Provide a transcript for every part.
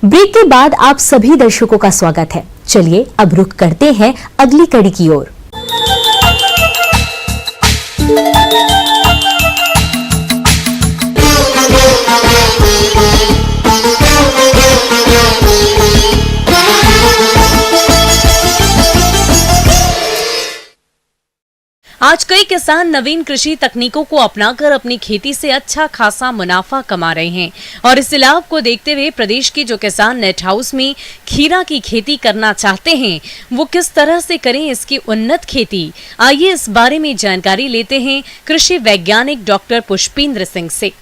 Break के बाद आप सभी दर्शकों का स्वागत है। चलिए अब रुख करते हैं अगली कड़ी की ओर। आज कई किसान नवीन कृषि तकनीकों को अपनाकर अपनी खेती से अच्छा खासा मुनाफा कमा रहे हैं और इस लाभ को देखते हुए प्रदेश के जो किसान नेट हाउस में खीरा की खेती करना चाहते हैं वो किस तरह से करें इसकी उन्नत खेती। आइए इस बारे में जानकारी लेते हैं कृषि वैज्ञानिक डॉक्टर पुष्पेंद्र सिंह से।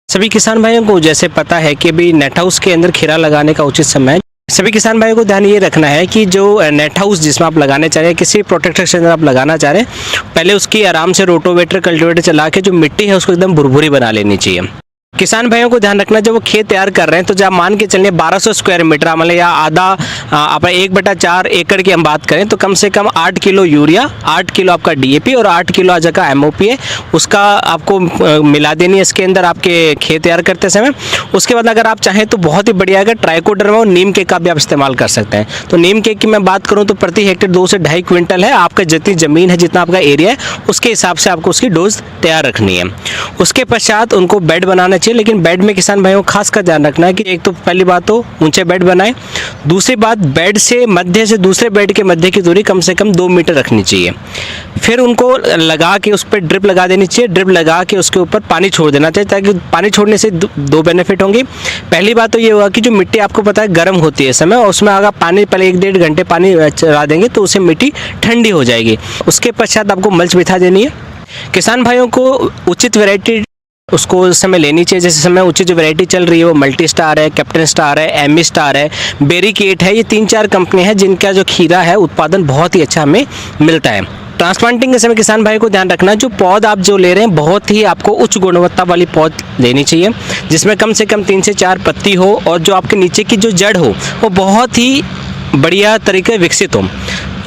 सभी किसान भाइयों को जैसे पता है कि अभी नेट हाउस के अंदर खीरा लगाने का उचित समय है। सभी किसान भाइयों को ध्यान ये रखना है कि जो नेट हाउस जिसमें आप लगाने चाह रहे हैं, किसी प्रोटेक्टर के अंदर आप लगाना चाह रहे हैं, पहले उसकी आराम से रोटोवेटर कल्टीवेटर चला के जो मिट्टी है उसको एकदम भुरभुरी बना लेनी चाहिए। किसान भाइयों को ध्यान रखना, जब वो खेत तैयार कर रहे हैं तो जब मान के चलिए 1200 स्क्वायर मीटर मतलब या आधा आप 1/4 एकड़ की हम बात करें तो कम से कम 8 किलो यूरिया, 8 किलो आपका डीएपी और 8 किलो आज का एमओपी है, उसका आपको मिला देनी है इसके अंदर आपके खेत तैयार करते समय। उसके बाद अगर आप चाहें तो बहुत ही बढ़िया अगर ट्राइकोडर्मा और नीम केक का भी आप इस्तेमाल कर सकते हैं। तो नीम केक की मैं बात करूँ तो प्रति हेक्टेयर 2 से 2.5 क्विंटल है। आपका जितनी ज़मीन है, जितना आपका एरिया है, उसके हिसाब से आपको उसकी डोज तैयार रखनी है। उसके पश्चात उनको बेड बनाना चाहिए, लेकिन बेड में किसान भाइयों को खास कर ध्यान रखना है कि एक तो पहली बात तो ऊंचे बेड बनाएं, दूसरी बात बेड से मध्य से दूसरे बेड के मध्य की दूरी कम से कम 2 मीटर रखनी चाहिए। फिर उनको लगा के उस पर ड्रिप लगा देनी चाहिए। ड्रिप लगा के उसके ऊपर पानी छोड़ देना चाहिए, ताकि पानी छोड़ने से दो बेनिफिट होंगे। पहली बात तो ये होगा कि जो मिट्टी आपको पता है गर्म होती है इस समय, और उसमें अगर पानी पहले 1-1.5 घंटे पानी चला देंगे तो उससे मिट्टी ठंडी हो जाएगी। उसके पश्चात आपको मल्च बिछा देनी है। किसान भाइयों को उचित वैरायटी उसको उस समय लेनी चाहिए। जैसे समय उचित जो वैरायटी चल रही है वो मल्टी स्टार है, कैप्टन स्टार है, एमी स्टार है, बेरीकेट है। ये 3-4 कंपनी है जिनका जो खीरा है उत्पादन बहुत ही अच्छा हमें मिलता है। ट्रांसप्लांटिंग के समय किसान भाई को ध्यान रखना, जो पौध आप जो ले रहे हैं बहुत ही आपको उच्च गुणवत्ता वाली पौध लेनी चाहिए, जिसमें कम से कम 3 से 4 पत्ती हो और जो आपके नीचे की जो जड़ हो वो बहुत ही बढ़िया तरीके विकसित हो।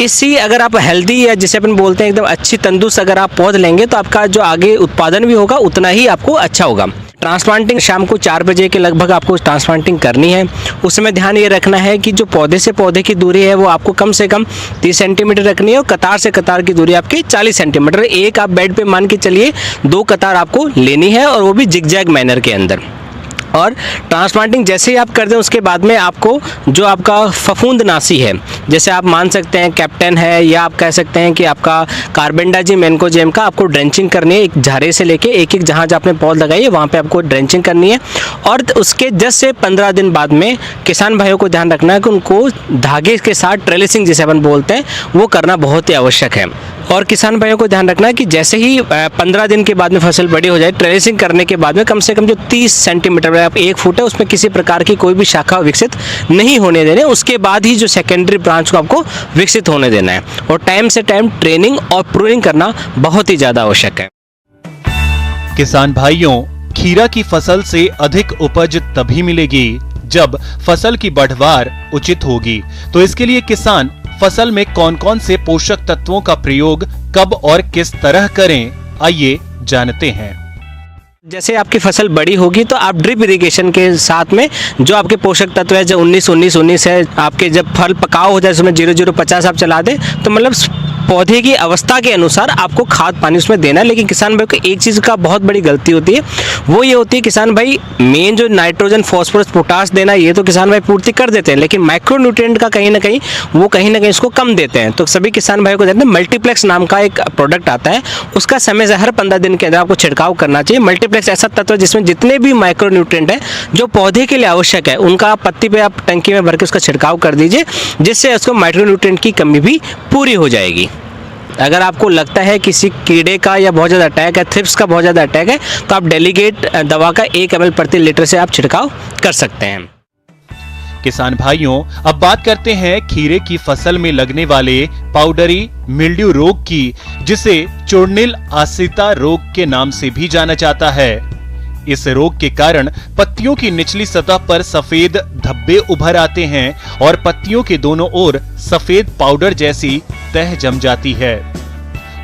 इसी अगर आप हेल्दी या जिसे अपन बोलते हैं एकदम अच्छी तंदुरुस्त अगर आप पौध लेंगे तो आपका जो आगे उत्पादन भी होगा उतना ही आपको अच्छा होगा। ट्रांसप्लांटिंग शाम को 4 बजे के लगभग आपको ट्रांसप्लांटिंग करनी है। उसमें ध्यान ये रखना है कि जो पौधे से पौधे की दूरी है वो आपको कम से कम 30 सेंटीमीटर रखनी है और कतार से कतार की दूरी आपकी 40 सेंटीमीटर। एक आप बेड पे मान के चलिए 2 कतार आपको लेनी है और वो भी जिगजैग मैनर के अंदर। और ट्रांसप्लांटिंग जैसे ही आप कर दें उसके बाद में आपको जो आपका फफूंदनाशी है, जैसे आप मान सकते हैं कैप्टन है या आप कह सकते हैं कि आपका कार्बेंडाजिम एनकोजेम का आपको ड्रेंचिंग करनी है। एक झारे से लेके एक जहाँ आपने पौध लगाई है वहाँ पे आपको ड्रेंचिंग करनी है। और उसके 10 से 15 दिन बाद में किसान भाइयों को ध्यान रखना है कि उनको धागे के साथ ट्रेलिसिंग जिसे अपन बोलते हैं वो करना बहुत ही आवश्यक है। और किसान भाइयों को ध्यान रखना है कि जैसे ही 15 दिन के बाद में फसल बड़ी हो जाए, ट्रेलिसिंग करने के बाद में कम से कम जो 30 सेंटीमीटर आप 1 फुट है उसमें किसी प्रकार की कोई भी शाखा विकसित नहीं होने देने। उसके बाद ही जो सेकेंडरी ब्रांच को आपको विकसित होने देना है। और टाइम से टाइम ट्रेनिंग और प्रूनिंग करना बहुत ही ज्यादा आवश्यक है। किसान भाइयों, खीरा की फसल से अधिक उपज तभी मिलेगी जब फसल की बढ़वार उचित होगी। तो इसके लिए किसान फसल में कौन कौन से पोषक तत्वों का प्रयोग कब और किस तरह करें, आइए जानते हैं। जैसे आपकी फसल बड़ी होगी तो आप ड्रिप इरिगेशन के साथ में जो आपके पोषक तत्व है, जो 19-19-19 है, आपके जब फल पकाव हो जाए उसमें 0-0-50 आप चला दें तो मतलब पौधे की अवस्था के अनुसार आपको खाद पानी उसमें देना है। लेकिन किसान भाई को एक चीज़ का बहुत बड़ी गलती होती है, वो ये होती है किसान भाई मेन जो नाइट्रोजन फॉस्फोरस पोटास देना ये तो किसान भाई पूर्ति कर देते हैं, लेकिन माइक्रोन्यूट्रिएंट का कहीं ना कहीं इसको कम देते हैं। तो सभी किसान भाई को जानते हैं मल्टीप्लेक्स नाम का एक प्रोडक्ट आता है, उसका समय से हर 15 दिन के अंदर आपको छिड़काव करना चाहिए। मल्टीप्लेक्स ऐसा तत्व है जिसमें जितने भी माइक्रोन्यूट्रिएंट है जो पौधे के लिए आवश्यक है उनका पत्ती पे आप टंकी में भर के उसका छिड़काव कर दीजिए, जिससे उसको माइक्रोन्यूट्रिएंट की कमी भी पूरी हो जाएगी। अगर आपको लगता है किसी कीड़े का या बहुत ज़्यादा अटैक है, थ्रिप्स का बहुत ज़्यादा अटैक है, तो आप डेलीगेट दवा का 1 ml प्रति लीटर से आप छिड़काव कर सकते हैं। किसान भाइयों, अब बात करते हैं खीरे की फसल में लगने वाले पाउडरी मिल्ड्यू रोग की, जिसे चूर्निल आसिता रोग के नाम से भी जाना जाता है। इस रोग के कारण पत्तियों की निचली सतह पर सफेद धब्बे उभर आते हैं और पत्तियों के दोनों ओर सफेद पाउडर जैसी तह जम जाती है।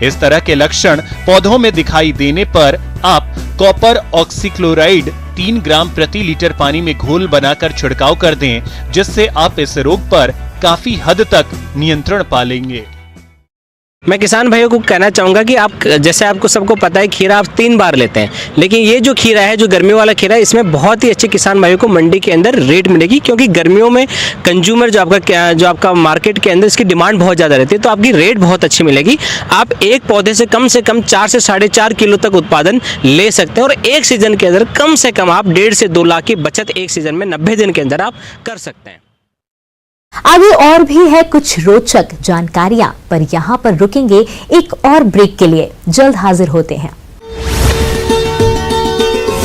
इस तरह के लक्षण पौधों में दिखाई देने पर आप कॉपर ऑक्सीक्लोराइड 3 ग्राम प्रति लीटर पानी में घोल बनाकर छिड़काव कर दें, जिससे आप इस रोग पर काफी हद तक नियंत्रण पा लेंगे। मैं किसान भाइयों को कहना चाहूँगा कि आप जैसे आपको सबको पता है खीरा आप 3 बार लेते हैं, लेकिन ये जो खीरा है, जो गर्मी वाला खीरा है, इसमें बहुत ही अच्छे किसान भाइयों को मंडी के अंदर रेट मिलेगी, क्योंकि गर्मियों में कंज्यूमर जो आपका मार्केट के अंदर इसकी डिमांड बहुत ज़्यादा रहती है, तो आपकी रेट बहुत अच्छी मिलेगी। आप एक पौधे से कम 4 से 4.5 किलो तक उत्पादन ले सकते हैं और एक सीजन के अंदर कम से कम आप 1.5 से 2 लाख की बचत एक सीजन में 90 दिन के अंदर आप कर सकते हैं। आगे और भी है कुछ रोचक जानकारियां, पर यहां पर रुकेंगे एक और ब्रेक के लिए। जल्द हाजिर होते हैं।